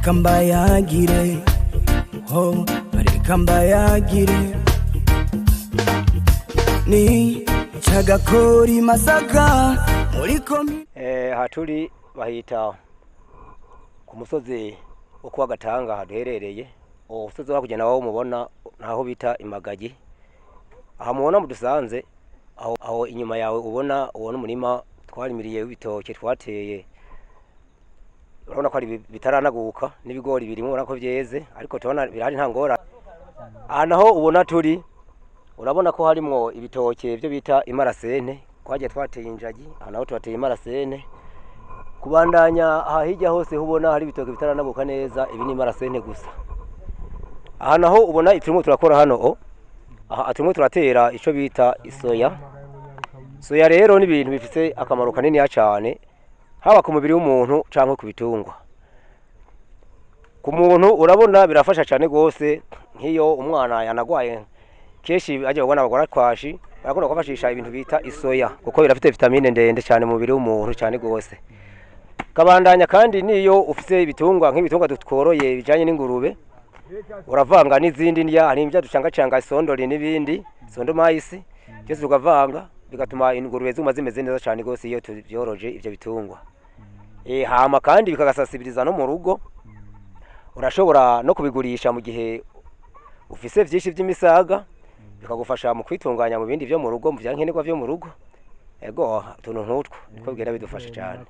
reka mbayagire, oh reka mbayagire. Ni Chagakori Masaka muri komi. Haturi bahita ku musozi wo kwa Gatanga haduherereye. Umusozi wa kugenda wawo mubona naho bita Imagaji. Aha mubona mudusanze aho inyuma yawe ubona umurima twarimiriye w'ibitoke twateye. Urabona ko ari bitaranaguka n'ibigori birimo urabona ko byeze, ariko tubona birahari nta ngora. Aha naho ubona turi urabona ko harimo ibitoke byo bita imarasene, kwaje twateye injagi, aha naho twateye imarasene. Kubandanya aha hirya hose ubona hari ibitoke bitaranaguka neza, ibi ni imarasene gusa. Aha naho ubona iturimo turakora hano aha turimo turatera ico bita isoya. Soya rero ni ibintu bifite akamaro kanini cyane, haba ku mubiri w'umuntu canke ku bitungwa. Ku muntu urabona birafasha cyane gose, nk'iyo umwana yanagwaye keshi aje ubona abagora kwashi barakunda kwafashisha ibintu bita isoya, kuko birafite vitamine ndende cyane mu mubiri w'umuntu cyane gose. Kabandanya kandi niyo ufite ibitungwa nk'ibitungwa dutkoroye bijanye n'ingurube, uravanga n'izindi ndya, hari imvya ducangacanga isondori n'ibindi sondo mayisi, cyose ugavanga bigatuma ingurube zuma zimeze neza cyane gose iyo tubyoroje ivyo bitungwa. Hama kandi bikagasasibiriza no mu rugo, urashobora no kubigurisha mu gihe ufise vyinshi vy'imisaga, bikagufasha mu kwitunganya mu bindi byo mu rugo, mu byankenerwa byo mu rugo. Ego tuntu nkutwo niko bigera bidufasha cyane.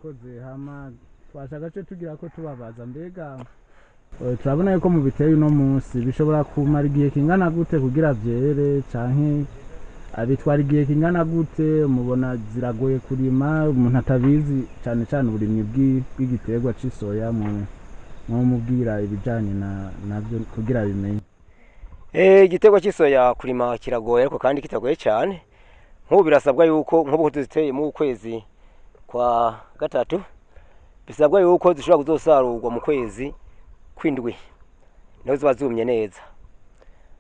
Hama twashagace tugira ko tubabaza, mbega turabona yuko mu biteye no munsi bishobora kumara igihe kingana gute kugira byere, canke abitwara igihe kingana gute? Mubona ziragoye kurima, umuntu atabizi cyane cyane uburimyi bw'igiterwa c'isoya, mu mubwira ibijanye nabyo kugira bimenye. Igiterwa c'isoya kurima kiragoye, ariko kandi kitagoye cyane. Nk'ubu birasabwa yuko nk'ubu tuziteye mu kwezi kwa gatatu, bisabwa yuko zishobora kuzosarurwa mu kwezi kwindwi, niho ziba zumye neza.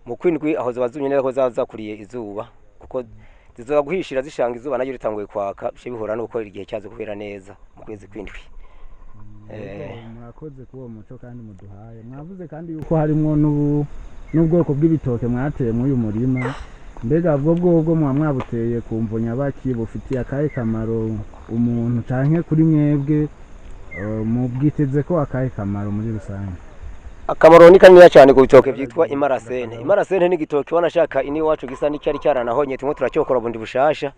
Mu kwindwi aho ziba zumye neza ko zakuriye izuba, kuko zizoga guhishira zishanga izuba nayo ritanguye kwaka, bishe bihora no gukora igihe cyazo kubera neza mu kwezi kwindwi. Murakoze kuwo muco kandi muduhaye. Mwavuze kandi yuko harimo n'ubwoko bw'ibitoke mwateye muri uyu murima, mbega bwo mwabuteye ku mvo nyabaki, bufitiye akahe kamaro umuntu canke kuri mwebwe, mubwiteze ko akahe kamaro muri rusange? Akamaro ni kanini cyane ku bitoke byitwa imarasene. Imarasene ni igitoke wanashaka ini wacu gisa n'icyari cyaranahonye, tumwe turacyokora bundi bushasha.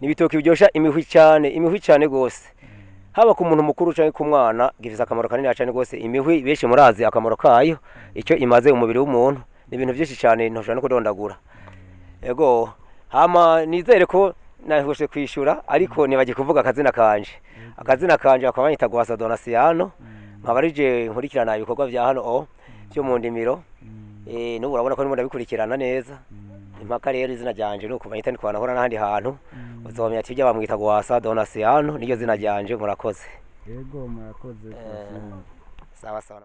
Ni ibitoke byosha imihwi cyane gose. Haba ku muntu mukuru canke ku mwana gifise akamaro kanini cyane gose. Imihwi beshe murazi akamaro kayo, icyo imaze umubiri w'umuntu, ni ibintu byinshi cyane ntoshobora no kudondagura. Ego hama nizere ko nahoshe kwishura, ariko nibagiye kuvuga akazina kanje akabanyita Gwasa Donasiano, nkabarije nkurikirana ibikorwa bya hano byo mu ndimiro. N'ubu urabona ko ndimo ndabikurikirana neza. Impaka rero izina ryanje no kubanyita ni kwanahora n'ahandi hantu, uzomenya ati bya bamwita Gwasa Donasiano, niyo zina ryanje. Murakoze. Yego murakoze. Sawa sawa.